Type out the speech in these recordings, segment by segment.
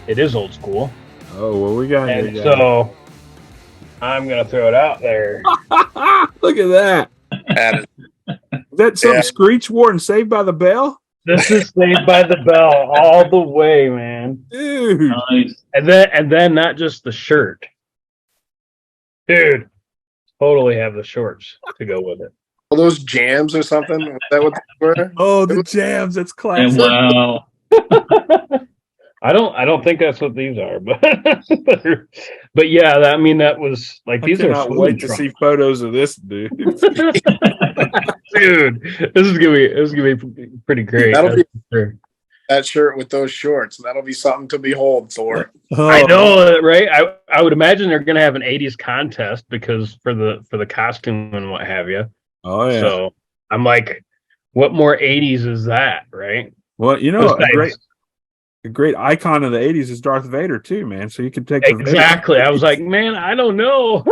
It is old school. Oh, what we got here, And guys? so I'm going to throw it out there. Look at that. That Is that some Screech wore and Saved by the Bell? This is Saved by the Bell all the way, man. Dude. Nice. And then not just the shirt. Dude, totally have the shorts to go with it. all those jams or something. Was that what they were? Oh, the jams. That's classic. And wow. I don't think that's what these are, but but yeah, I mean that was like these I are cannot wait to see photos of this, dude. dude. This is gonna be pretty great. That'll be sure. that shirt with those shorts. That'll be something to behold, Thor. I know, right? I would imagine they're gonna have an '80s contest because for the costume and what have you. Oh yeah. So I'm like, what more '80s is that, right? Well, you know, Besides- a great icon of the '80s is Darth Vader too, man. So you can take the Exactly. I was like, man, I don't know.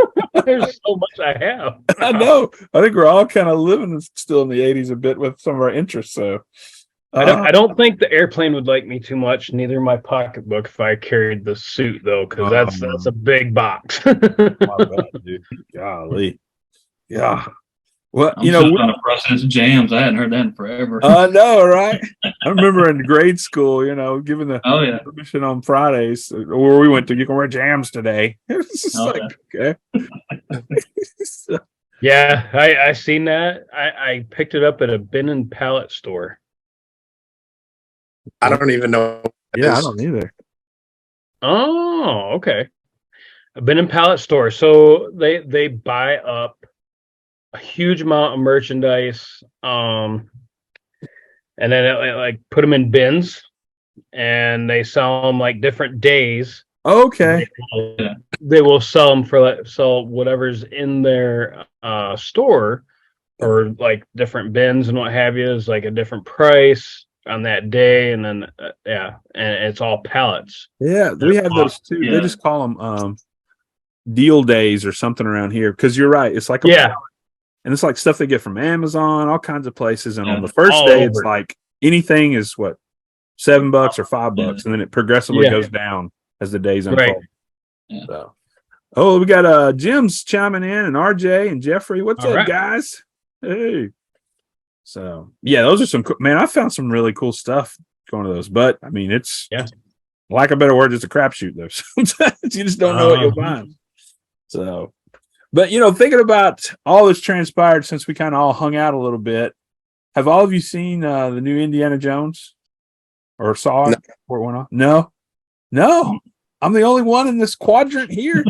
There's so much I have. I know. I think we're all kind of living still in the '80s a bit with some of our interests. So I don't think the airplane would like me too much. Neither my pocketbook if I carried the suit though, because that's a big box. my bad, dude. Golly, yeah. Well, I'm still trying to process jams. I hadn't heard that in forever. I know, right? I remember in grade school, giving the permission on Fridays, where we went to, you can wear jams today. It was just okay. Yeah, I seen that. I picked it up at a bin and pallet store. I don't even know. I don't either. Oh, okay. A bin and pallet store. So they buy up a huge amount of merchandise, and then like put them in bins, and they sell them like different days. Okay. They will sell them for sell whatever's in their store, or like different bins and what have you is like a different price on that day, and then and it's all pallets. Yeah, we have those too. They just call them deal days or something around here, because you're right. It's like pallet. And it's like stuff they get from Amazon, all kinds of places. And on the first day, it's like anything is what, $7 or $5, and then it progressively goes down as the days unfold. Right. Yeah. So, we got Jim's chiming in, and RJ and Jeffrey. What's up, guys? Hey. So those are some man. I found some really cool stuff going to those, but I mean, it's lack of a better word, it's a crapshoot though. Sometimes you just don't know what you'll find. So. But, thinking about all that's transpired since we kind of all hung out a little bit, have all of you seen the new Indiana Jones? Or saw it before it went on? No. I'm the only one in this quadrant here.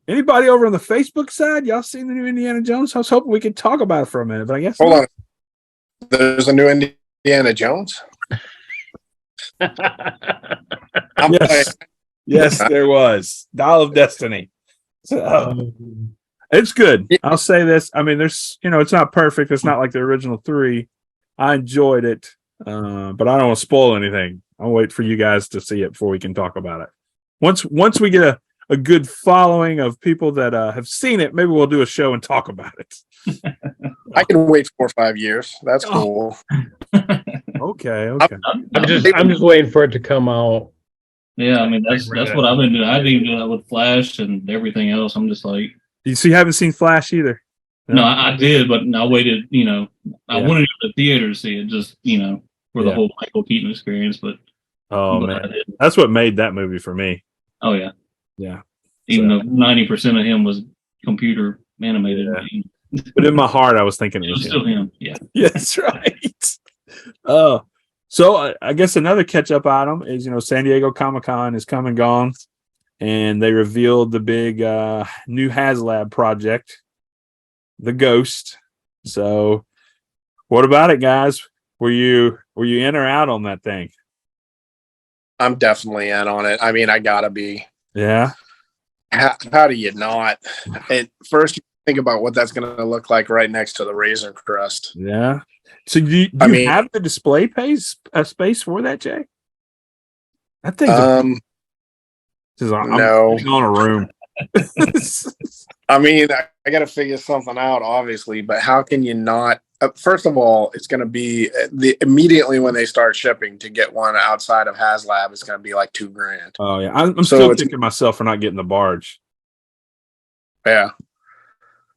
Anybody over on the Facebook side? Y'all seen the new Indiana Jones? I was hoping we could talk about it for a minute, but I guess Hold on. There's a new Indiana Jones? Yes, there was. Dial of Destiny. So, it's good. I'll say this. I mean, there's, it's not perfect. It's not like the original 3. I enjoyed it, but I don't want to spoil anything. I'll wait for you guys to see it before we can talk about it. Once we get a good following of people that have seen it, maybe we'll do a show and talk about it. I can wait 4 or 5 years. That's cool. Okay. I'm just waiting for it to come out. Yeah, I mean that's what I've been doing. I've been doing that with Flash and everything else. I'm just like, you haven't seen Flash either. No, I did, but I waited. I wanted to go to the theater to see it, just for the whole Michael Keaton experience. But man, that's what made that movie for me. Oh yeah. Even though 90% of him was computer animated, but in my heart, I was thinking it was still him. Yeah, that's right. So I guess another catch-up item is, San Diego Comic-Con is come and gone, and they revealed the big new HasLab project, the Ghost. So, what about it, guys? Were you in or out on that thing? I'm definitely in on it. I mean, I gotta be. Yeah. How do you not? First, you think about what that's going to look like right next to the Razor Crest. Yeah. So do you have the display space for that, Jay? I think no. on a room. I mean, I got to figure something out, obviously, but how can you not? First of all, it's going to be immediately when they start shipping to get one outside of HasLab, it's going to be like $2,000. Oh yeah, I'm still kicking myself for not getting the barge. Yeah,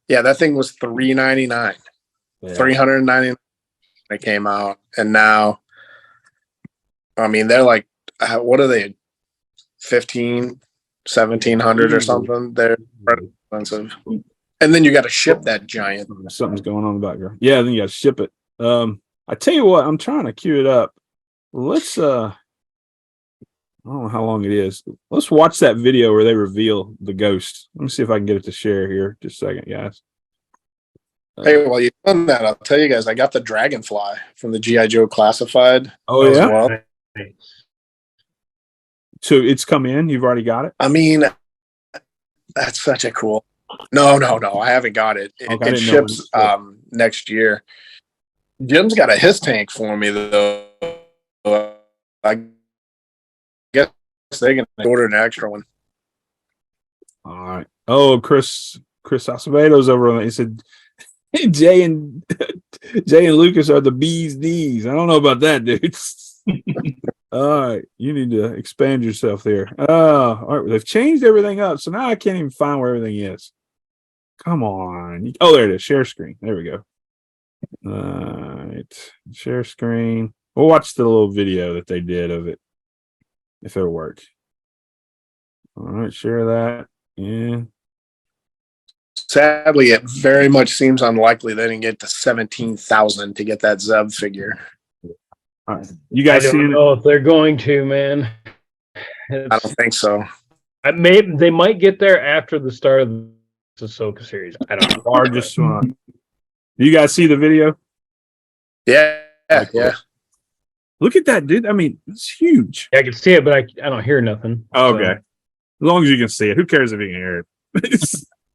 that thing was $399, $399. It came out, and now, I mean, they're like, what are they? 15, 1,700 or something. They're expensive. And then you got to ship that giant. Something's going on in the background. Yeah, then you got to ship it. I tell you what, I'm trying to queue it up. Let's I don't know how long it is. Let's watch that video where they reveal the ghost. Let me see if I can get it to share here. Just a second, guys. Hey, while you've done that, I'll tell you guys, I got the Dragonfly from the G.I. Joe Classified. Oh, yeah? Well. So it's come in? You've already got it? I mean, that's such a cool. No, I haven't got it. It ships next year. Jim's got a his tank for me, though. I guess they can order an extra one. All right. Oh, Chris Acevedo's over on it. He said, hey, Jay and Lucas are the bee's knees. I don't know about that, dude. All right, you need to expand yourself there. All right, they've changed everything up, so now I can't even find where everything is. Come on. Oh, there it is. Share screen. There we go. All right, share screen. We'll watch the little video that they did of it, if it'll work. All right, share that. Yeah. Sadly, it very much seems unlikely they didn't get to 17,000 to get that Zeb figure. All right. You guys I don't know if they're going to, man. I don't think so. They might get there after the start of the Ahsoka series. I don't know. Or just do you guys see the video? Yeah. Look at that, dude. I mean, it's huge. Yeah, I can see it, but I don't hear nothing. Oh, okay. As long as you can see it. Who cares if you can hear it?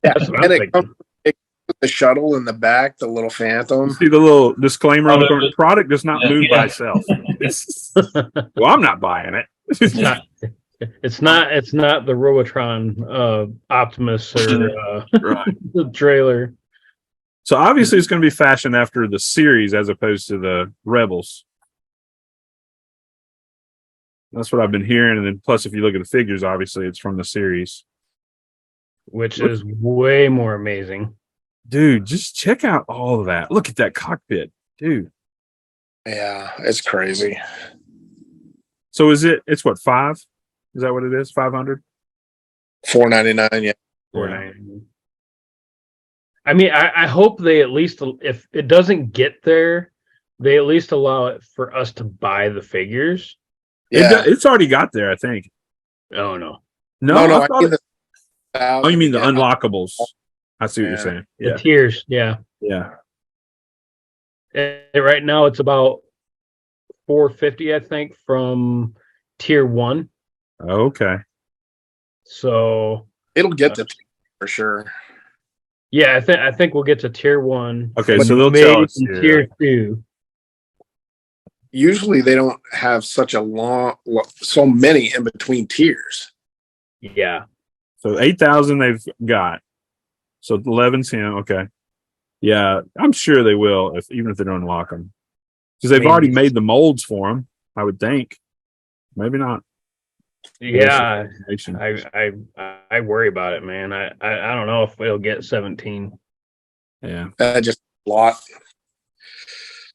Yeah, and it comes with the shuttle in the back, the little Phantom. See the little disclaimer on the corner. Product does not move by itself. Well, I'm not buying it. It's not the Robotron Optimus or the trailer. So obviously it's going to be fashioned after the series as opposed to the Rebels. That's what I've been hearing. And then plus, if you look at the figures, obviously it's from the series. Which is way more amazing. Dude, just check out all of that. Look at that cockpit, dude. Yeah, it's crazy. So it's what, 5? Is that what it is? 500? $499, yeah. $499. I mean, I hope they at least, if it doesn't get there, they at least allow it for us to buy the figures. Yeah. It's already got there, I think. Oh, no. No, oh, you mean the unlockables? I see what you're saying. Yeah. The tiers, yeah. Right now it's about $450, I think, from tier 1. Okay. So it'll get to for sure. Yeah, I think we'll get to tier 1. Okay, so they'll tell us tier 2. Usually they don't have such so many in between tiers. Yeah. So 8,000 they've got. So 11's him. Okay. Yeah, I'm sure they will, even if they don't unlock them, because they've already made the molds for them. I would think. Maybe not. Yeah, I worry about it, man. I don't know if it'll get 17. Yeah, just a lot.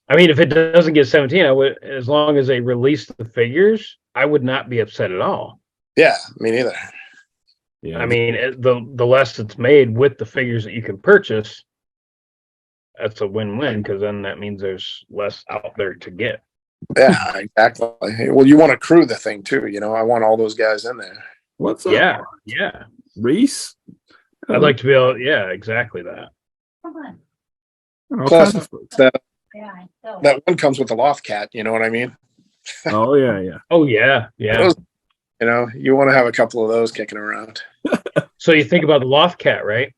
I mean, if it doesn't get 17, I would, as long as they release the figures, I would not be upset at all. Yeah, me neither. Yeah, I mean, the less it's made with the figures that you can purchase, that's a win-win, because then that means there's less out there to get. Yeah, exactly. Well, you want to crew the thing too. I want all those guys in there. What's up? Yeah. Reese? I'd like to be able, exactly that. Plus, that one comes with the loft cat. You know what I mean? Oh, yeah. Oh, yeah. Those, you want to have a couple of those kicking around. So you think about the loft cat, right?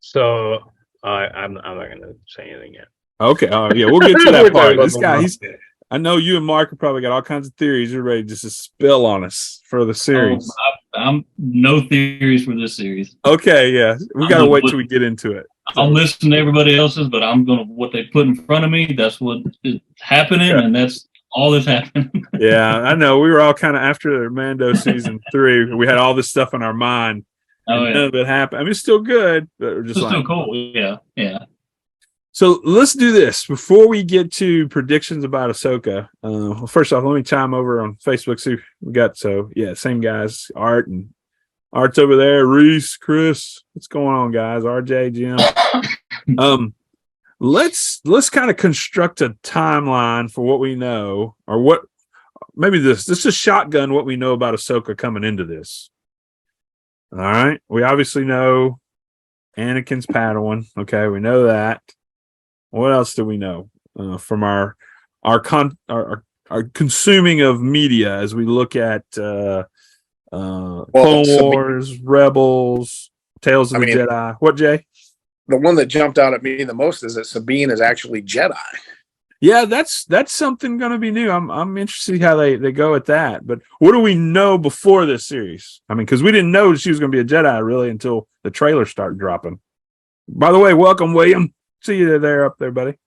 So I'm not going to say anything yet. Okay. Yeah, we'll get to that part. This guy, I know you and Mark have probably got all kinds of theories. You're ready just to spill on us for the series. I'm no theories for this series. Okay, yeah, we got to wait till we get into it. I'll listen to everybody else's, but I'm gonna what they put in front of me. That's what is happening, and that's all that's happening. Yeah, I know. We were all kind of after Mando season 3. We had all this stuff in our mind, and none of it happened. I mean, it's still good, but we're just it's like, still cool. Yeah, yeah. So let's do this before we get to predictions about Ahsoka. Well, first off, let me chime over on Facebook. See, we got same guys, Art's over there, Reese, Chris. What's going on, guys? RJ, Jim. Let's kind of construct a timeline for what we know, or what maybe this is shotgun what we know about Ahsoka coming into this. All right, we obviously know Anakin's Padawan. Okay, we know that. What else do we know from our consuming of media as we look at Clone Wars, Rebels, Tales of the Jedi? What, Jay? The one that jumped out at me the most is that Sabine is actually Jedi. Yeah, that's something going to be new. I'm interested to see how they go at that. But what do we know before this series? I mean, because we didn't know she was going to be a Jedi really until the trailer started dropping. By the way, welcome, William. See you there, up there, buddy.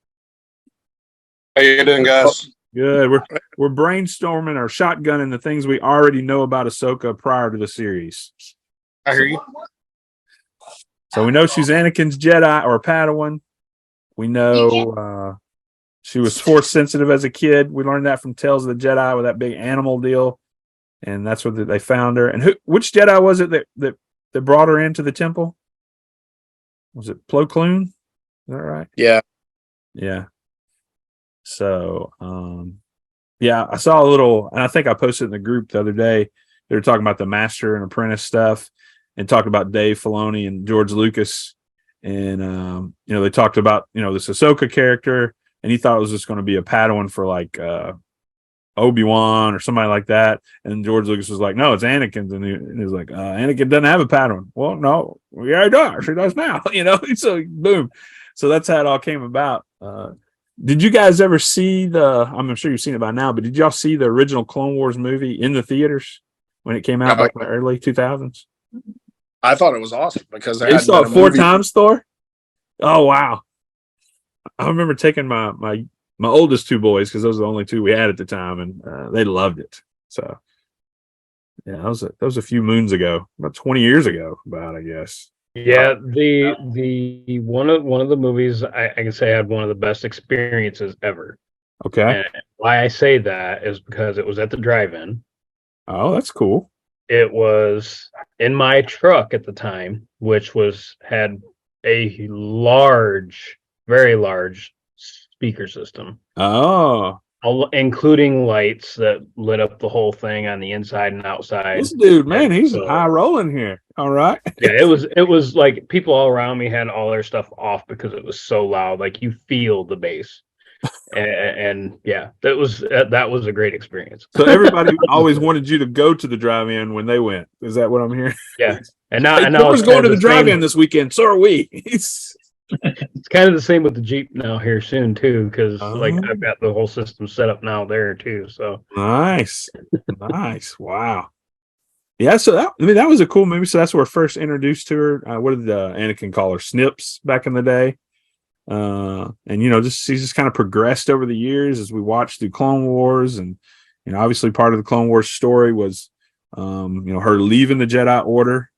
How you doing, guys? Good. We're brainstorming or shotgunning the things we already know about Ahsoka prior to the series. I hear you. So we know she's Anakin's Jedi or Padawan. We know she was Force sensitive as a kid. We learned that from Tales of the Jedi with that big animal deal, and that's where they found her. And which Jedi was it that brought her into the temple? Was it Plo Koon? Is that right? Yeah. Yeah. So, I saw a little, and I think I posted in the group the other day. They were talking about the Master and Apprentice stuff, and talked about Dave Filoni and George Lucas, and they talked about this Ahsoka character, and he thought it was just going to be a Padawan for like Obi-Wan or somebody like that, and George Lucas was like, "No, it's Anakin's," and he was like, "Anakin doesn't have a Padawan." Well, no, yeah, he does. She does now, So boom, so that's how it all came about. Did you guys ever see I'm sure you've seen it by now, but did y'all see the original Clone Wars movie in the theaters when it came out back in the early 2000s? I thought it was awesome because you saw it 4 times, Thor? Oh, wow. I remember taking my oldest 2 boys, because those are the only 2 we had at the time, and they loved it. So, yeah, that was a few moons ago, about 20 years ago, I guess. Yeah, the one of the movies I can say had one of the best experiences ever. Okay. And why I say that is because it was at the drive-in. Oh, that's cool. It was in my truck at the time, which had a large, very large speaker system. Oh. Including lights that lit up the whole thing on the inside and outside. This dude, man, he's high rolling here. All right. Yeah, it was like people all around me had all their stuff off because it was so loud. Like you feel the bass. and yeah, that was a great experience. So everybody always wanted you to go to the drive-in when they went. Is that what I'm hearing? Yeah. And now we're going to the drive-in this weekend. So are we. It's kind of the same with the Jeep now here soon too, because like I've got the whole system set up now there too. So nice. Wow. Yeah, so that was a cool movie. So that's where we're first introduced to her. What did Anakin call her? Snips back in the day. And she's just kind of progressed over the years as we watched through Clone Wars, and obviously part of the Clone Wars story was her leaving the Jedi Order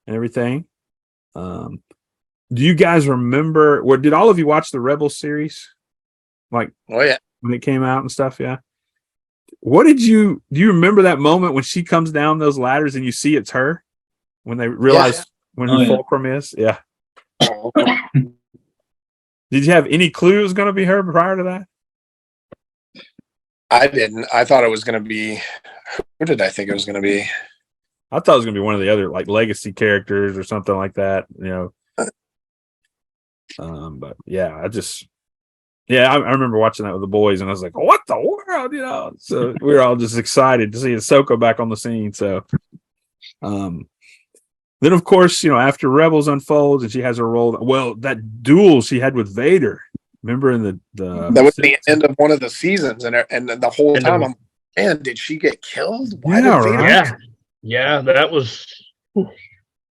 and everything. Do you guys remember, or did all of you watch the Rebels series? Like, oh yeah, when it came out and stuff, yeah. Do you remember that moment when she comes down those ladders and you see it's her? When they realize when her fulcrum is? Yeah. Did you have any clue it was going to be her prior to that? I didn't. I thought it was going to be, who did I think it was going to be? I thought it was going to be one of the other like legacy characters or something like that, But yeah, I remember watching that with the boys, and I was like, "What the world?" So we were all just excited to see Ahsoka back on the scene. So, then of course, after Rebels unfolds and she has her role. Well, that duel she had with Vader. Remember in the that was the end of one of the seasons, and the whole time I'm, man, did she get killed? Why did Vader? Yeah, that was.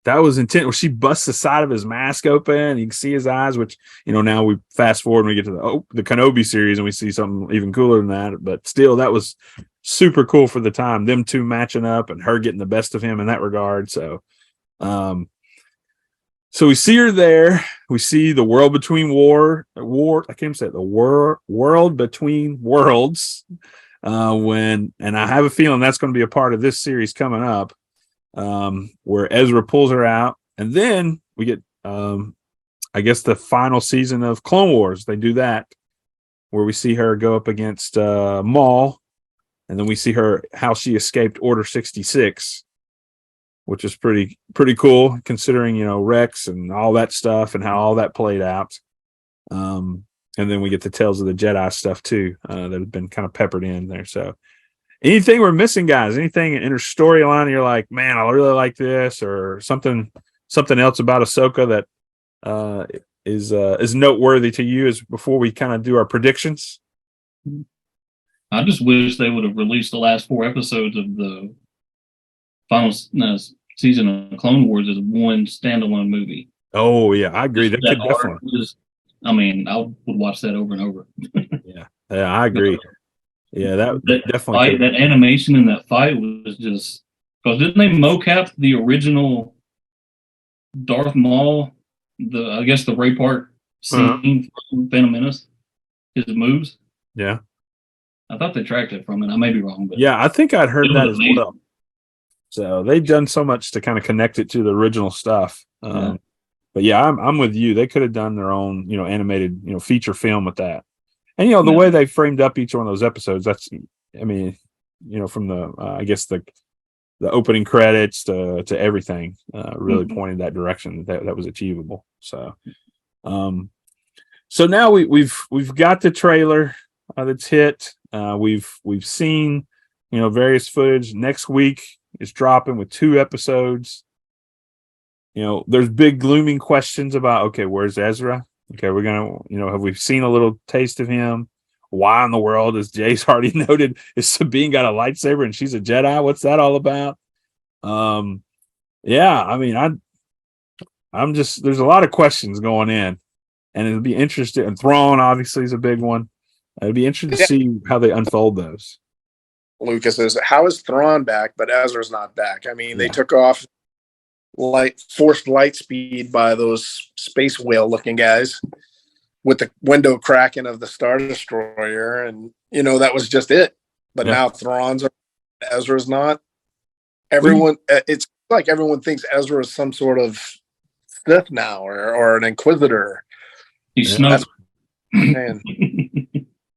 That was intense. Where she busts the side of his mask open. You can see his eyes, which, now we fast forward and we get to the Kenobi series and we see something even cooler than that. But still, that was super cool for the time. Them two matching up and her getting the best of him in that regard. So we see her there. We see the world between I can't say it, the world between worlds. And I have a feeling that's going to be a part of this series coming up. Where Ezra pulls her out, and then we get, I guess, the final season of Clone Wars. They do that, where we see her go up against Maul, and then we see how she escaped Order 66, which is pretty cool, considering Rex and all that stuff and how all that played out. And then we get the Tales of the Jedi stuff too, that have been kind of peppered in there. So. Anything we're missing, guys? Anything in her storyline you're like, man, I really like this, or something else about Ahsoka that is noteworthy to you as before we kind of do our predictions? I just wish they would have released the last 4 episodes of the final season of Clone Wars as one standalone movie. Oh yeah, I agree. That could definitely. I would watch that over and over. Yeah, I agree. Yeah, that definitely fight, that animation in that fight was just, because didn't they mocap the original Darth Maul, I guess the Ray Park scene from Phantom Menace, his moves? Yeah, I thought they tracked it from it. I may be wrong, but yeah, I think I'd heard that as well. So they've done so much to kind of connect it to the original stuff. But yeah, I'm with you. They could have done their own, animated, feature film with that. And, the way they framed up each one of those episodes, that's, from the, I guess the opening credits to everything, really pointed that direction that was achievable. So, so now we've got the trailer that's hit. We've seen, various footage. Next week is dropping with 2 episodes. There's big glooming questions about, okay, where's Ezra? Okay, we're gonna, have we seen a little taste of him? Why in the world, as Jay's already noted, is Sabine got a lightsaber and she's a Jedi? What's that all about? Yeah, I mean, I'm just, there's a lot of questions going in, and it'll be interesting. And Thrawn obviously is a big one. It'll be interesting to see how they unfold those. Lucas is, how is Thrawn back, but Ezra's not back? I mean, they took off forced light speed by those space whale looking guys with the window cracking of the Star Destroyer, and that was just it. But now Thrawn's, Ezra's not. Everyone, it's like everyone thinks Ezra is some sort of Sith now, or an Inquisitor. He's Snoke. Man.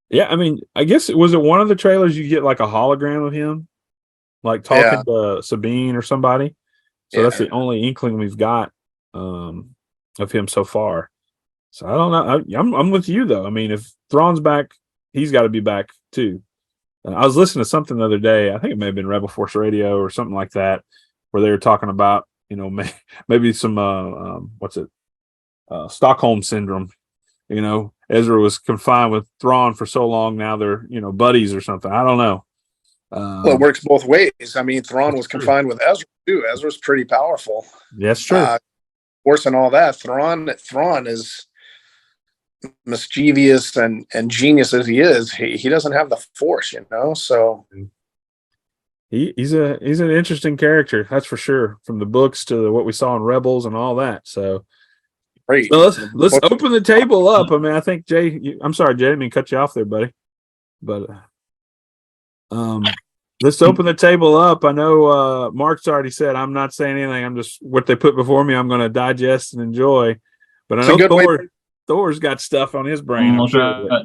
Yeah, I mean, I guess was it one of the trailers you get like a hologram of him, like talking to Sabine or somebody. So that's the only inkling we've got of him so far. So I don't know. I'm with you though. I mean, if Thrawn's back, he's got to be back too. I was listening to something the other day. I think it may have been Rebel Force Radio or something like that, where they were talking about, maybe some Stockholm syndrome. Ezra was confined with Thrawn for so long. Now they're buddies or something. I don't know. Well, it works both ways. I mean, Thrawn was confined with Ezra too. Ezra's pretty powerful. That's true. Force and all that. Thrawn is mischievous and genius as he is. He doesn't have the Force, So he's an interesting character, that's for sure. From the books to what we saw in Rebels and all that. So great. So let's open the table up. I mean, I think Jay. I'm sorry, Jay. I didn't mean to cut you off there, buddy. But let's open the table up. I know Mark's already said I'm not saying anything. I'm just what they put before me. I'm going to digest and enjoy. But I know Thor's got stuff on his brain. I'm sure.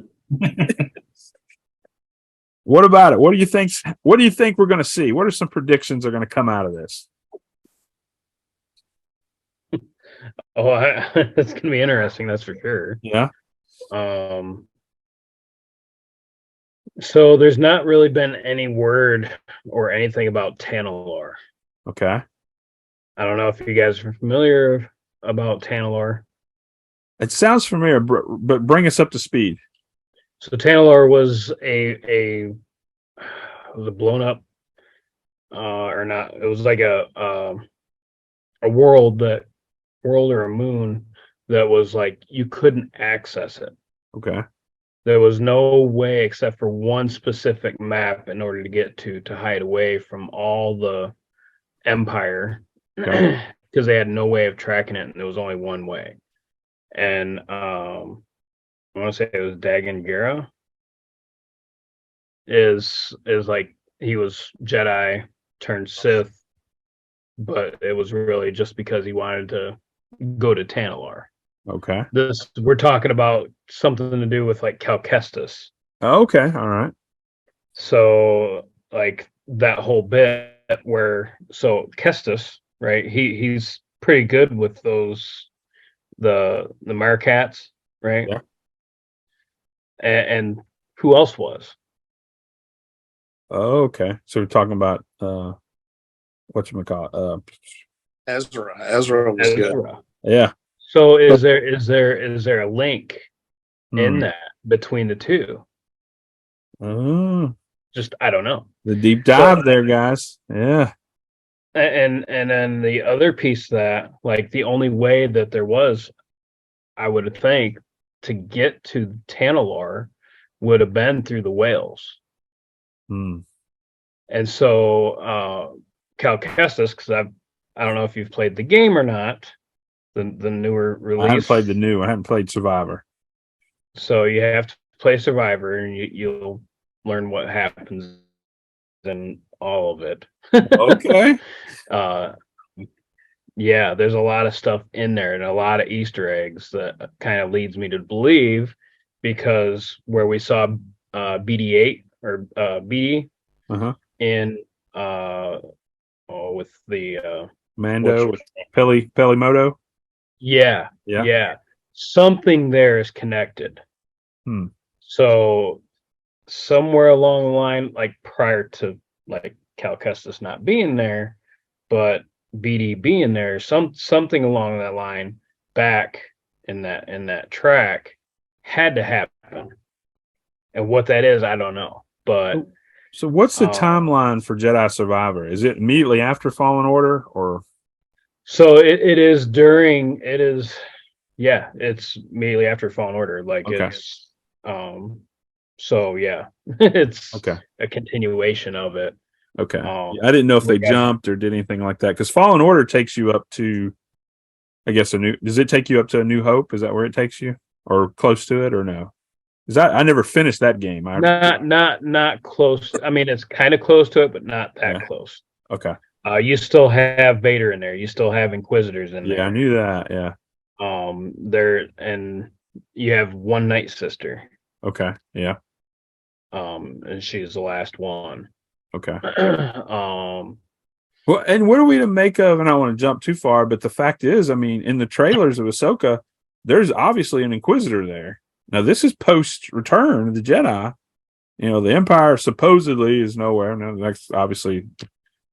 What about it? What do you think? What do you think we're going to see? What are some predictions are going to come out of this? Oh, it's going to be interesting. That's for sure. Yeah. So there's not really been any word or anything about Tanalor. Okay. I don't know if you guys are familiar about Tanalor. It sounds familiar, but bring us up to speed. So Tanalor was a blown up or not. It was like a world or a moon that was like you couldn't access it. Okay. There was no way except for one specific map in order to get to hide away from all the Empire Okay. because they had no way of tracking it, and there was only one way. And I want to say it was Dagon Gera is like he was Jedi turned Sith, but it was really just because he wanted to go to Tanalar. Okay. This we're talking about something to do with like Cal Kestis. Okay. All right. So like that whole bit where so Kestis, right? He's pretty good with those the Marcats, right? Yeah. And who else was? Okay. So we're talking about whatchamacallit. Ezra was good. Ezra. Yeah. So is there a link in Hmm. that between the two? Oh, Just I don't know. the deep dive there, guys. Yeah. And then the other piece that like the only way that there was, I would think, to get to Tanalar would have been through the whales. Hmm. And so Cal Kestis, because I don't know if you've played the game or not, the newer release. I haven't played the new. I haven't played Survivor. So you have to play Survivor, and you'll learn what happens in all of it. Okay. Yeah, there's a lot of stuff in there and a lot of Easter eggs that kind of leads me to believe, because where we saw BD8 or BD Uh-huh. in with the Mando with Pelimoto. yeah, Yeah. yeah, something there is connected. Hmm. So somewhere along the line, like prior to like Cal Kestis not being there, but BD being there, something along that line back in that track had to happen. And what that is, I don't know. But So what's the timeline for Jedi Survivor? Is it immediately after Fallen Order or? So it's immediately after Fallen Order. Like Okay. it's so yeah, it's Okay. a continuation of it. Okay. I didn't know if they jumped or did anything like that, because Fallen Order takes you up to, I guess, does it take you up to A New Hope? Is that where it takes you, or close to it, or no? Is that I never finished that game. Not close. I mean, it's kind of close to it, but not that close. Okay. You still have Vader in there. You still have Inquisitors in there. Yeah, I knew that. Yeah. There and you have one Night Sister. Okay. Yeah. And she's the last one. Okay. Well, and what are we to make of? And I don't want to jump too far, but the fact is, I mean, in the trailers of Ahsoka, there's obviously an Inquisitor there. Now, this is post Return of the Jedi. You know, the Empire supposedly is nowhere. Now, that's obviously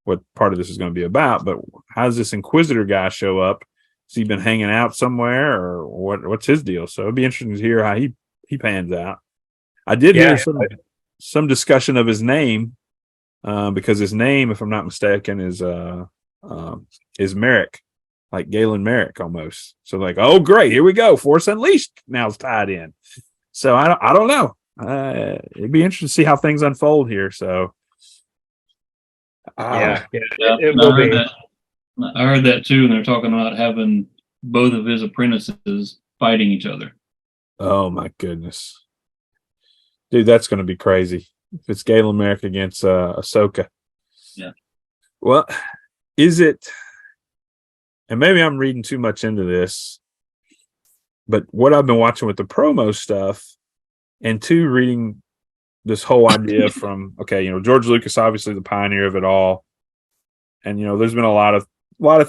what part of this is going to be about. But how does this Inquisitor guy show up? Has he been hanging out somewhere, or what's his deal? So it'd be interesting to hear how he pans out. I did hear some discussion of his name, because his name, if I'm not mistaken, is Merrick, like Galen Merrick almost. So like, oh great, here we go, Force Unleashed now it's tied in. So I don't know. It'd be interesting to see how things unfold here. So I heard that too, and they're talking about having both of his apprentices fighting each other. Oh my goodness, dude, that's going to be crazy if it's Galen Merrick against Ahsoka. Yeah. Well, is it? And maybe I'm reading too much into this, but what I've been watching with the promo stuff, and reading this whole idea from, okay, you know, George Lucas, obviously the pioneer of it all. And, you know, there's been a lot of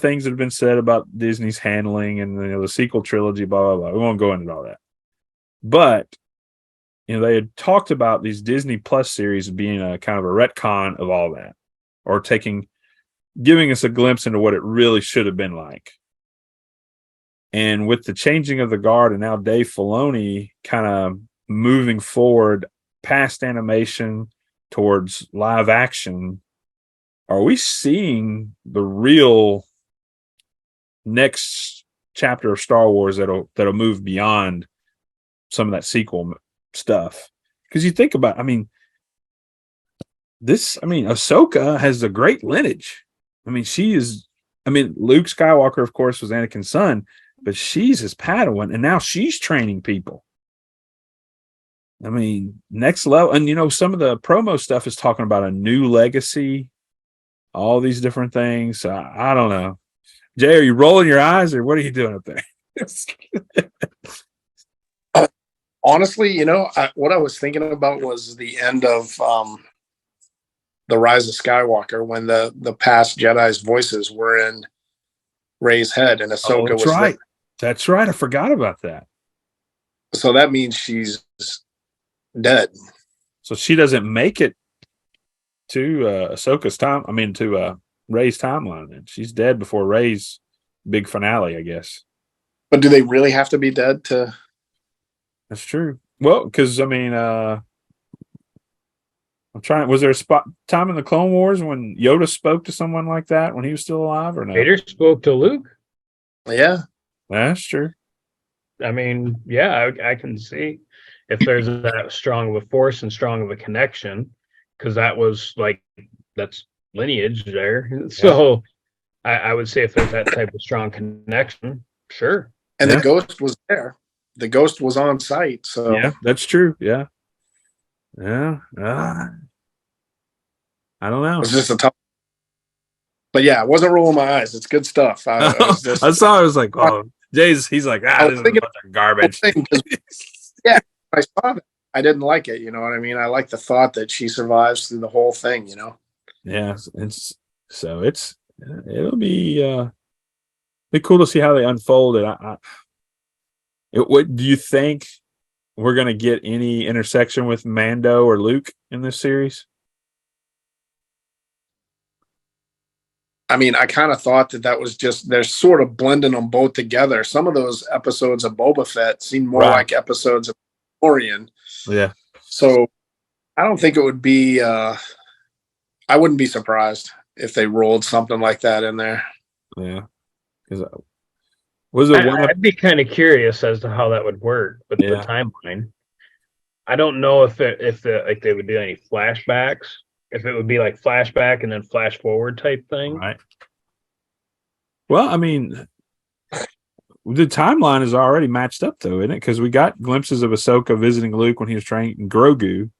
things that have been said about Disney's handling and, you know, the sequel trilogy, blah, blah, blah. We won't go into all that. But, you know, they had talked about these Disney Plus series being a kind of a retcon of all that, or giving us a glimpse into what it really should have been like. And with the changing of the guard and now Dave Filoni kind of moving forward past animation towards live action, are we seeing the real next chapter of Star Wars that'll move beyond some of that sequel stuff? Because you think about, Ahsoka has a great lineage. Luke Skywalker, of course, was Anakin's son, but she's his Padawan, and now she's training people. Next level. And, some of the promo stuff is talking about a new legacy, all these different things. So I don't know. Jay, are you rolling your eyes, or what are you doing up there? Honestly, what I was thinking about was the end of The Rise of Skywalker, when the past Jedi's voices were in Rey's head, and Ahsoka was right. there. That's right. I forgot about that. So that means she's dead. So she doesn't make it to Ahsoka's time. To Rey's timeline. Then she's dead before Rey's big finale, I guess. But do they really have to be dead to? That's true. Well, because I'm trying. Was there a time in the Clone Wars when Yoda spoke to someone like that when he was still alive, or no? Vader spoke to Luke. Yeah, that's true. I can see if there's that strong of a force and strong of a connection, because that's lineage there. Yeah. So I would say if there's that type of strong connection, sure. And the Ghost was there. The Ghost was on site. So yeah, that's true. Yeah. I don't know. It was just a tough. But yeah, I wasn't rolling my eyes. It's good stuff. I saw. I was like, "Oh, Jay's." He's like, "This is a bunch of garbage." Yeah, I saw that. I didn't like it. You know what I mean? I like the thought that she survives through the whole thing. Yeah, it'll be cool to see how they unfold it. What do you think? We're going to get any intersection with Mando or Luke in this series? I kind of thought that was just, they're sort of blending them both together. Some of those episodes of Boba Fett seem more like episodes of Mandalorian. Yeah. So I don't think it would be, I wouldn't be surprised if they rolled something like that in there. Yeah. I'd be kind of curious as to how that would work with the timeline. I don't know if they would do any flashbacks. If it would be like flashback and then flash forward type thing. Right. Well, the timeline is already matched up, though, isn't it? Because we got glimpses of Ahsoka visiting Luke when he was training Grogu.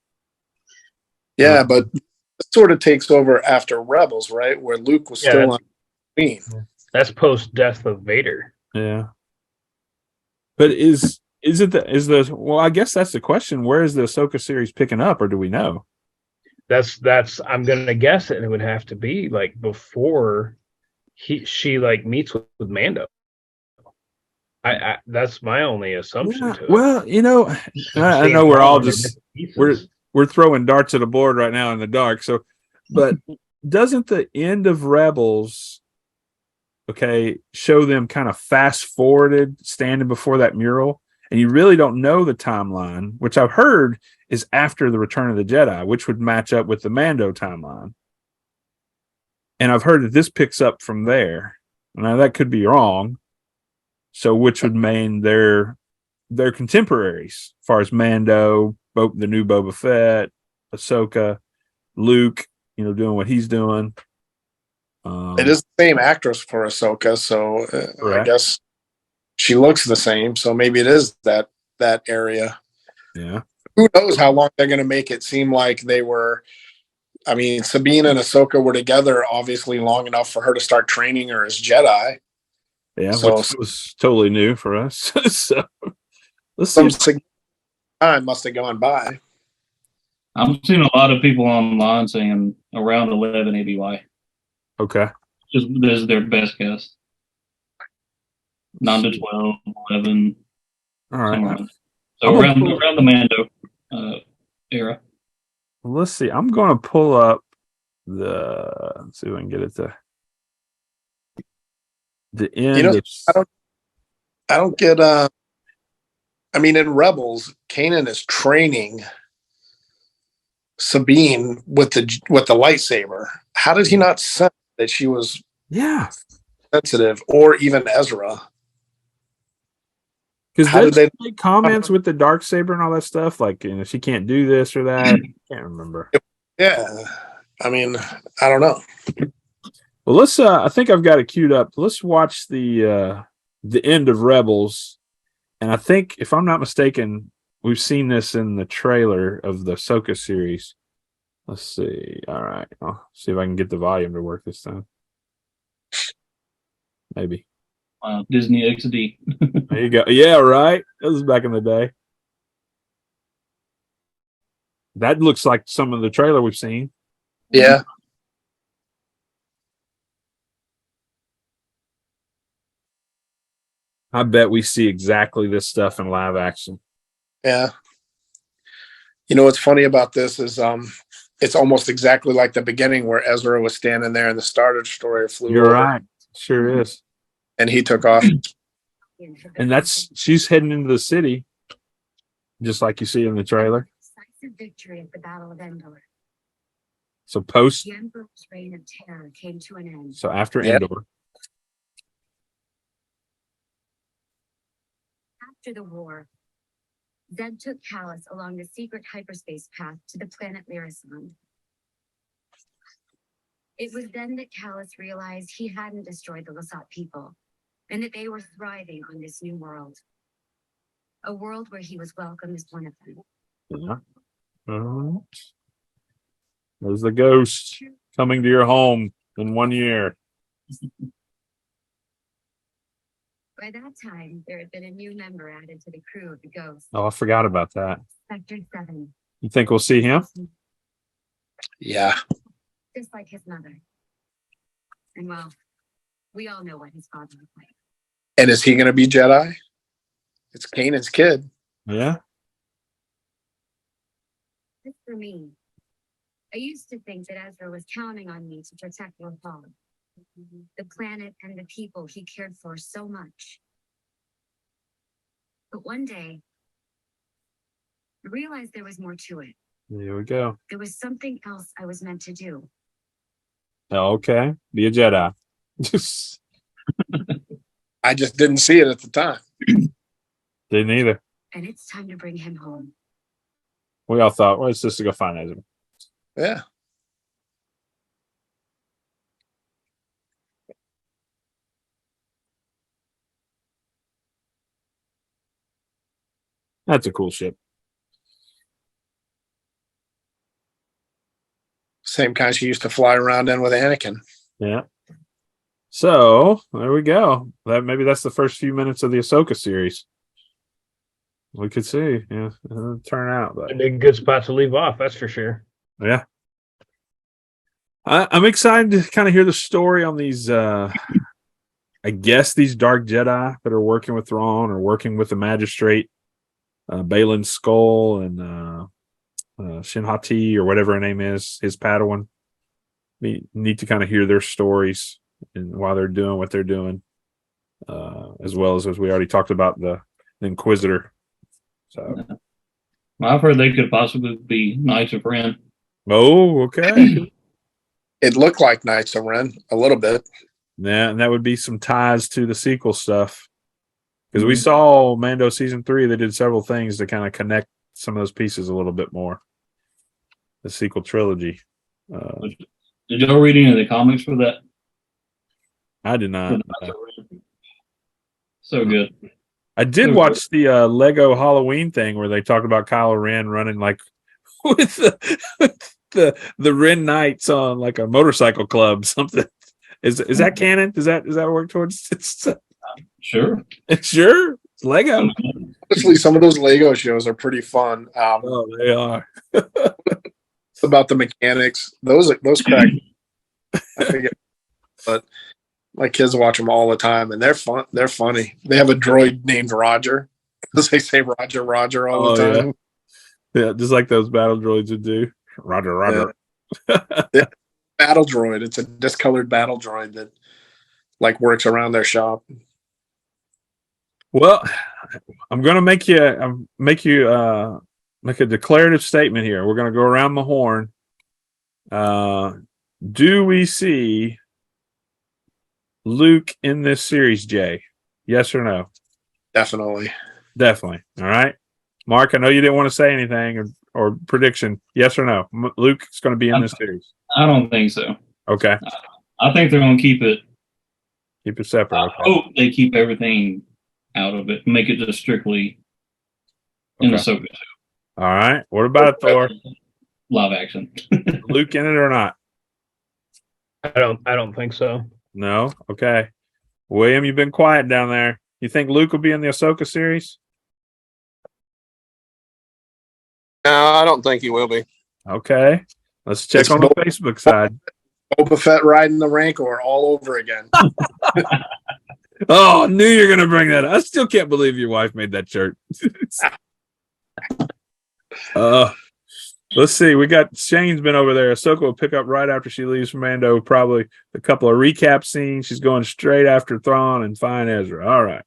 Yeah, but it sort of takes over after Rebels, right? Where Luke was still on screen. That's post death of Vader. Yeah. But I guess that's the question. Where is the Ahsoka series picking up, or do we know? That's I'm gonna guess it would have to be like before she meets with Mando. I that's my only assumption to it. Well, I know we're all just we're throwing darts at a board right now in the dark. So, but doesn't the end of Rebels show them kind of fast forwarded standing before that mural, and you really don't know the timeline, which I've heard is after the Return of the Jedi, which would match up with the Mando timeline. And I've heard that this picks up from there. Now that could be wrong. So which would mean they're contemporaries as far as Mando, the new Boba Fett, Ahsoka, Luke, doing what he's doing. It is the same actress for Ahsoka, so I guess she looks the same. So maybe it is that area. Yeah. Who knows how long they're going to make it seem like they were. Sabine and Ahsoka were together obviously long enough for her to start training her as Jedi. Yeah, which was totally new for us. So let's see. Time must have gone by. I'm seeing a lot of people online saying around 11 ABY. Okay. Just this is their best guess. 9 to 12, 11. All right. So around the Mando era. Let's see. I'm going to pull up let's see if I can get it to the end. I don't get. In Rebels, Kanan is training Sabine with the lightsaber. how did he not sense that she was sensitive, or even Ezra? Because did they make comments with the Darksaber and all that stuff? Like, she can't do this or that. I can't remember. Yeah. I mean, I don't know. Well, let's. I think I've got it queued up. Let's watch the end of Rebels, and I think, if I'm not mistaken, we've seen this in the trailer of the Ahsoka series. Let's see. All right, I'll see if I can get the volume to work this time. Maybe. Disney XD. There you go. Yeah, right. That was back in the day. That looks like some of the trailer we've seen. Yeah. I bet we see exactly this stuff in live action. Yeah. You know what's funny about this is it's almost exactly like the beginning where Ezra was standing there and the Star Destroyer flew You're over. right. Sure is. And he took off. And she's heading into the city, just like you see in the trailer. Decisive victory at the Battle of Endor. So post. The Emperor's reign of terror came to an end. So after Endor. After the war, Zed took Callus along the secret hyperspace path to the planet Lyrasan. It was then that Callus realized he hadn't destroyed the Lasat people, and that they were thriving on this new world. A world where he was welcome as one of them. Yeah. There's the ghost coming to your home in 1 year. By that time, there had been a new member added to the crew of the Ghost. Oh, I forgot about that. Sector 7. You think we'll see him? Yeah. Just like his mother. And well, we all know what his father was like. And is he going to be Jedi? It's Kanan's kid. Yeah. As for me, I used to think that Ezra was counting on me to protect Lothal, the planet and the people he cared for so much. But one day, I realized there was more to it. Here we go. There was something else I was meant to do. Okay. Be a Jedi. I just didn't see it at the time. Didn't either. And it's time to bring him home. We all thought, well, it's just to go find Ezra. Yeah. That's a cool ship. Same kind she used to fly around in with Anakin. Yeah. So there we go. Maybe that's the first few minutes of the Ahsoka series. We could see. Yeah. It'll turn out. But it'd be a good spot to leave off, that's for sure. Yeah. I'm excited to kind of hear the story on these I guess these Dark Jedi that are working with Thrawn or working with the Magistrate, Baylan Skoll and Shin Hati or whatever her name is, his Padawan. We need to kind of hear their stories and while they're doing what they're doing, as well as we already talked about the Inquisitor. So, well, I've heard they could possibly be Knights of Ren. Oh, okay. It looked like Knights of Ren a little bit. Yeah, and that would be some ties to the sequel stuff. Because we saw Mando season 3, they did several things to kind of connect some of those pieces a little bit more. The sequel trilogy. Did y'all read any of the comics for that? I did not. So good. I did watch the Lego Halloween thing where they talked about Kylo Ren running like with the Ren Knights on like a motorcycle club. Something is that canon? Does that work towards? Sure. Sure. It's Lego. Honestly, some of those Lego shows are pretty fun. Oh, they are. About the mechanics, those crack. I forget, but my kids watch them all the time, and they're fun. They're funny. They have a droid named Roger because they say Roger all the time. Yeah, just like those battle droids would do. Roger. Yeah. Battle droid. It's a discolored battle droid that like works around their shop. Well, I'm going to make a declarative statement here. We're going to go around the horn. Do we see Luke in this series, Jay? Yes or no? Definitely. Definitely. All right. Mark, I know you didn't want to say anything or prediction. Yes or no? Luke is going to be in this series. I don't think so. Okay. I think they're going to keep it separate. I hope they keep everything out of it. Make it just strictly in Ahsoka. All right. What about Thor? Live action. Luke in it or not? I don't think so. No. Okay. William, you've been quiet down there. You think Luke will be in the Ahsoka series? No, I don't think he will be. Okay. Let's check on the Facebook side. Boba Fett riding the Rancor all over again. Oh, I knew you were going to bring that up. I still can't believe your wife made that shirt. Let's see. We got Shane's been over there. Ahsoka will pick up right after she leaves from Mando. Probably a couple of recap scenes. She's going straight after Thrawn and find Ezra. All right.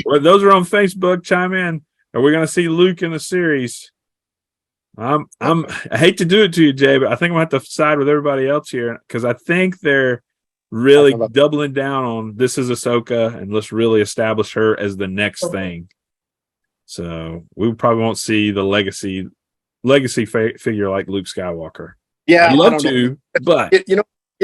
Well, those are on Facebook. Chime in. Are we going to see Luke in the series? I hate to do it to you, Jay, but I think I'm going to have to side with everybody else here because I think they're really doubling down on this is Ahsoka and let's really establish her as the next thing. So we probably won't see the legacy figure like Luke Skywalker. Yeah, I'd love to, but you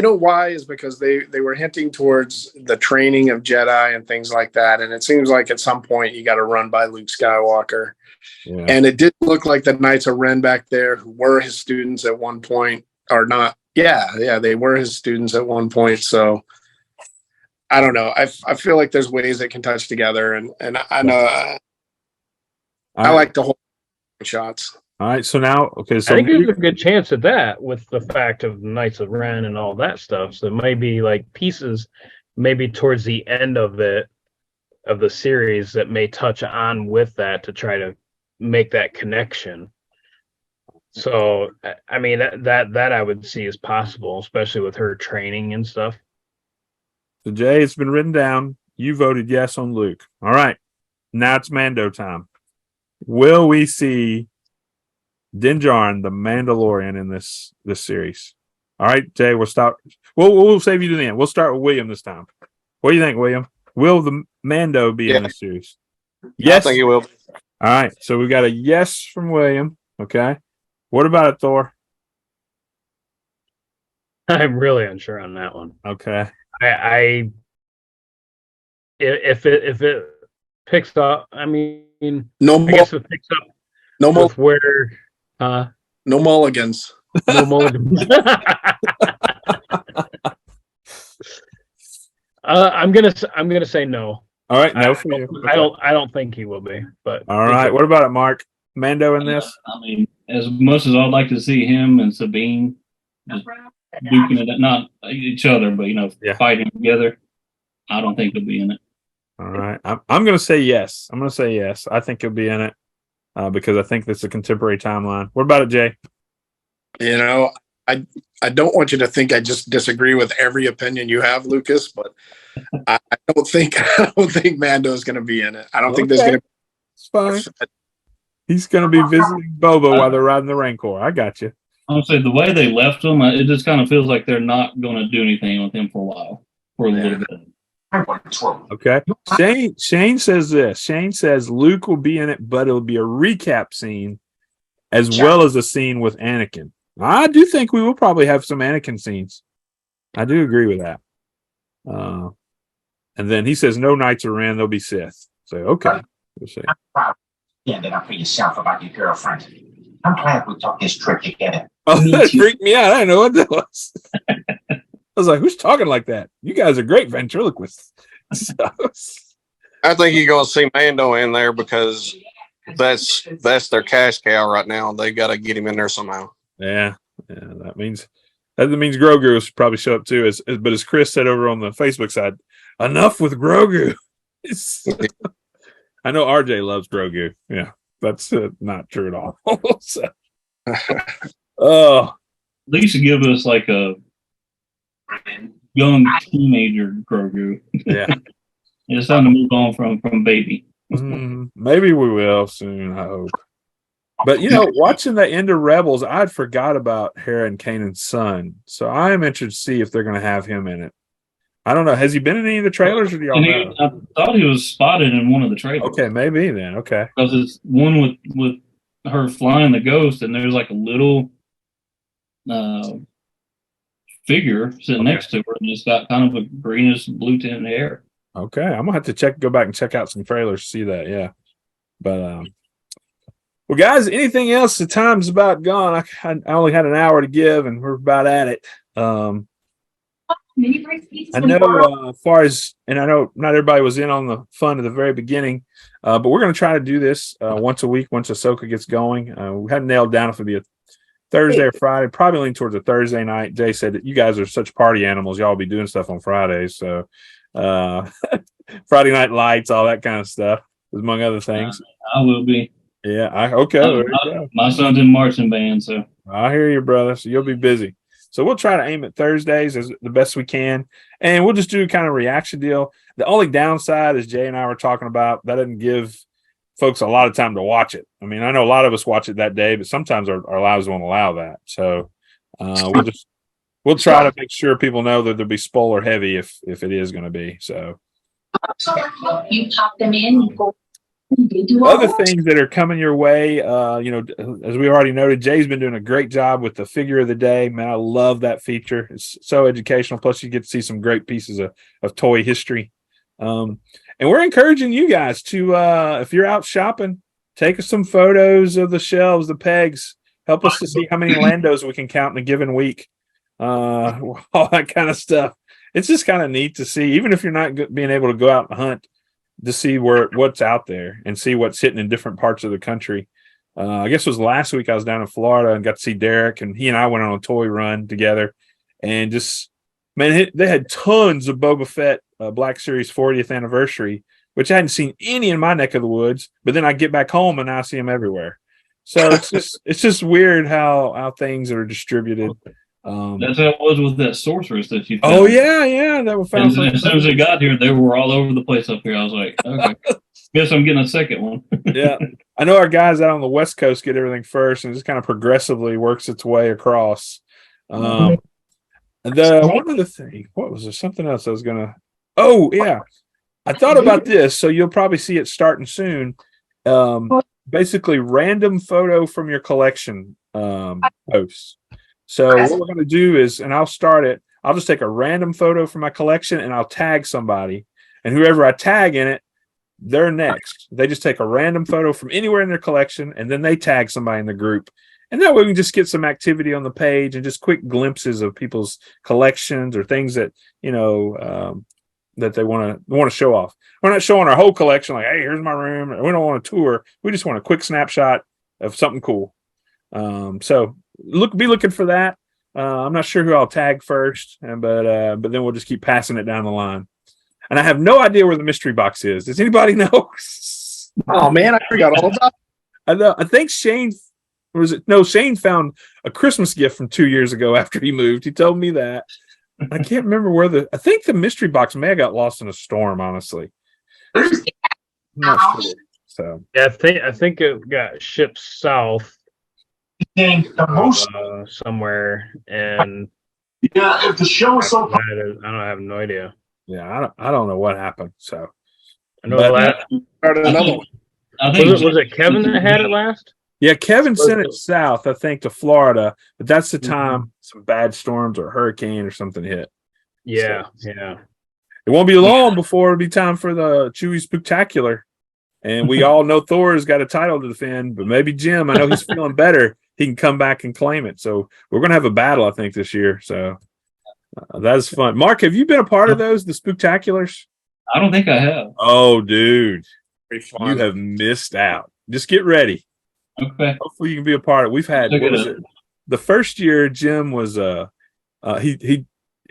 know why is because they were hinting towards the training of Jedi and things like that, and it seems like at some point you got to run by Luke Skywalker. Yeah. And it did look like the Knights of Ren back there, who were his students at one point, are not. Yeah, they were his students at one point. So I don't know. I feel like there's ways they can touch together, and I know I like the whole shots. All right, so now, okay, so I think there's a good chance of that with the fact of Knights of Ren and all that stuff. So it might be like pieces, maybe towards the end of the series that may touch on with that to try to make that connection. So I mean that I would see as possible, especially with her training and stuff. So Jay, it's been written down. You voted yes on Luke. All right, now it's Mando time. Will we see Din Djarin, the Mandalorian, in this series? All right, Jay, we'll stop. We'll save you to the end. We'll start with William this time. What do you think, William? Will the Mando be in this series? Yes, I think he will. All right, so we got a yes from William. Okay, what about it, Thor? I'm really unsure on that one. Okay, if it picks up, I mean, I guess it picks up. No more. Where? No mulligans. No mulligans. I'm gonna say no. All right, no for you. Okay. I don't think he will be. But all right, what about it, Mark? Mando in this? I mean, as much as I'd like to see him and Sabine just duking it, not each other, but fighting together, I don't think he'll be in it. All right, I'm going to say yes. I think he'll be in it because I think that's a contemporary timeline. What about it, Jay? I don't want you to think I just disagree with every opinion you have, Lucas, but I don't think Mando is going to be in it. I don't think there's going to be. It's fine. He's going to be visiting Boba while they're riding the Rancor. I got you. Honestly, the way they left him, it just kind of feels like they're not going to do anything with him for a while, for a little bit. Okay. Shane says this. Shane says Luke will be in it, but it'll be a recap scene as well as a scene with Anakin. I do think we will probably have some Anakin scenes. I do agree with that. And then he says no Knights of Ren, they'll be Sith. So, okay. We'll see. Stand it up for yourself about your girlfriend. I'm glad we took this trip together. Oh, that freaked me out. I didn't know what that was. I was like, who's talking like that? You guys are great ventriloquists. So, I think you're going to see Mando in there because that's their cash cow right now. They got to get him in there somehow. Yeah, that means Grogu will probably show up too. But as Chris said over on the Facebook side, enough with Grogu. I know RJ loves Grogu. Yeah, that's not true at all. So, they used to give us like a young teenager Grogu. Yeah, it's time to move on from baby. Maybe we will soon. I hope. But watching the end of Rebels, I'd forgot about Hera and Kanan's son. So I am interested to see if they're going to have him in it. I don't know. Has he been in any of the trailers, or do y'all know? I thought he was spotted in one of the trailers. Okay, maybe then. Okay, because it's one with her flying the ghost, and there's like a little figure sitting next to her, and it's got kind of a greenish blue tint hair. Okay, I'm gonna have to go back and check out some trailers to see that. Yeah, but well, guys, anything else? The time's about gone. I only had an hour to give, and we're about at it. I know, as far as, and I know not everybody was in on the fun at the very beginning, but we're going to try to do this once a week once Ahsoka gets going. We hadn't nailed down if it'd be a Thursday or Friday, probably lean towards a Thursday night. Jay said that you guys are such party animals, y'all be doing stuff on Fridays, so Friday night lights, all that kind of stuff, among other things. I will be. Yeah, okay. My son's in marching band, so I hear you, brother. So you'll be busy. So we'll try to aim at Thursdays as the best we can, and we'll just do kind of reaction deal. The only downside, as Jay and I were talking about, that doesn't give folks a lot of time to watch it. I mean, I know a lot of us watch it that day, but sometimes our lives won't allow that. So we'll try to make sure people know that there'll be spoiler heavy if it is going to be. So you pop them in, you go. Other things that are coming your way, as we already noted, Jay's been doing a great job with the figure of the day. Man, I love that feature. It's so educational. Plus, you get to see some great pieces of toy history. And we're encouraging you guys to, if you're out shopping, take us some photos of the shelves, the pegs. Help us to see how many Landos we can count in a given week. All that kind of stuff. It's just kind of neat to see, even if you're not being able to go out and hunt, to see what's out there and see what's hitting in different parts of the country. I guess it was last week I was down in Florida and got to see Derek, and he and I went on a toy run together, and just, man, they had tons of Boba Fett Black Series 40th anniversary, which I hadn't seen any in my neck of the woods, but then I get back home and I see them everywhere. So it's just weird how things are distributed. That's how it was with that sorceress that you found. Oh yeah, that was found. As soon as it got here, they were all over the place up here. I was like, okay, guess I'm getting a second one. Yeah, I know our guys out on the West Coast get everything first, and it just kind of progressively works its way across. One other thing, what was there? Something else I was gonna. Oh yeah, I thought about this, so you'll probably see it starting soon. Basically, random photo from your collection posts. So what we're going to do is, and I'll start it, I'll just take a random photo from my collection and I'll tag somebody. And whoever I tag in it, they're next. They just take a random photo from anywhere in their collection and then they tag somebody in the group. And that way we can just get some activity on the page and just quick glimpses of people's collections or things that, that they want to show off. We're not showing our whole collection like, hey, here's my room. We don't want a tour. We just want a quick snapshot of something cool. So be looking for that. I'm not sure who I'll tag first, but then we'll just keep passing it down the line. And I have no idea where the mystery box is. Does anybody know? Oh man, I forgot all about it. I think Shane Shane found a Christmas gift from 2 years ago after he moved. He told me that. I can't remember where I think the mystery box may have got lost in a storm, honestly. I'm not sure. So yeah, I think it got shipped south. Somewhere, and if the show is so I have no idea. Yeah, I don't know what happened. So I know another one. Was it Kevin that had it last? Yeah, Kevin sent it south, I think, to Florida, but that's the time some bad storms or hurricane or something hit. Yeah, so, yeah. It won't be long before it'll be time for the Chewy Spooktacular. And we all know Thor's got a title to defend, but maybe Jim, I know he's feeling better. He can come back and claim it. So we're going to have a battle, I think, this year. So that's fun. Mark, have you been a part of those, the Spooktaculars? I don't think I have. Oh, dude. You have missed out. Just get ready. Okay. Hopefully you can be a part of it. We've had, the first year Jim was, he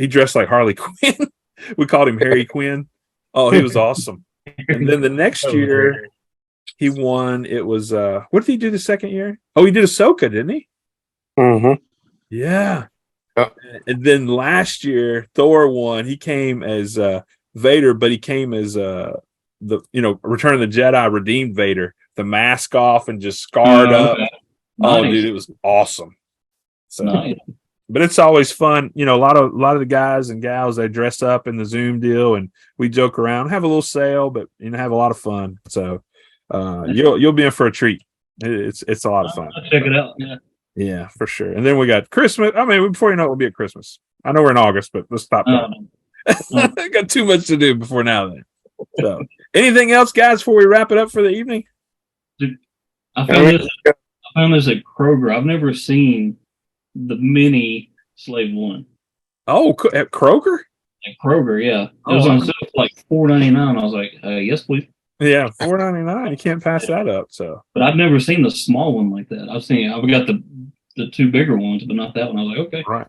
dressed like Harley Quinn. We called him Harry Quinn. Oh, he was awesome. And then the next year he won. It was what did he do the second year? Oh, he did Ahsoka, didn't he? Mm-hmm. Yeah. And then last year Thor won. He came as Vader, but he came as Return of the Jedi redeemed Vader, the mask off and just scarred up. Oh, Nice. dude, it was awesome. So, Nice. but it's always fun. You know, a lot of the guys and gals, they dress up in the Zoom deal, and we joke around, have a little sale, but have a lot of fun. So, you'll be in for a treat. It's a lot of fun. I'll check it out. Yeah. Yeah, for sure. And then we got Christmas. I mean, before you know it, we'll be at Christmas. I know we're in August, but let's stop that. I got too much to do before now. Then. So, anything else, guys, before we wrap it up for the evening? Dude, I found this at Kroger. I've never seen the mini Slave One. Oh, at Kroger? At Kroger, yeah. It was on sale for like $4.99. I was like, yes, please. Yeah, $4.99. You can't pass that up. So, but I've never seen the small one like that. I've got the two bigger ones, but not that one. I was like, okay, right.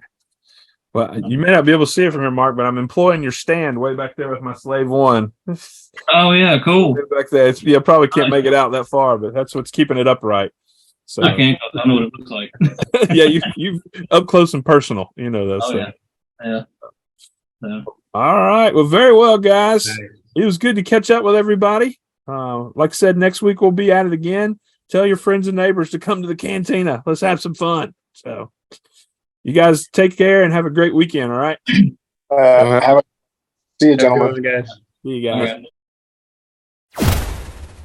Well, you may not be able to see it from here, Mark, but I'm employing your stand way back there with my Slave One. Oh yeah, cool. Back there, probably can't make it out that far, but that's what's keeping it upright. So I can't. I know what it looks like. Yeah, you up close and personal. You know those things. Yeah. All right. Well, very well, guys. Nice. It was good to catch up with everybody. Like I said, next week we'll be at it again. Tell your friends and neighbors to come to the Cantina. Let's have some fun. So, you guys take care and have a great weekend. All right. See you, gentlemen. Guys. See you guys.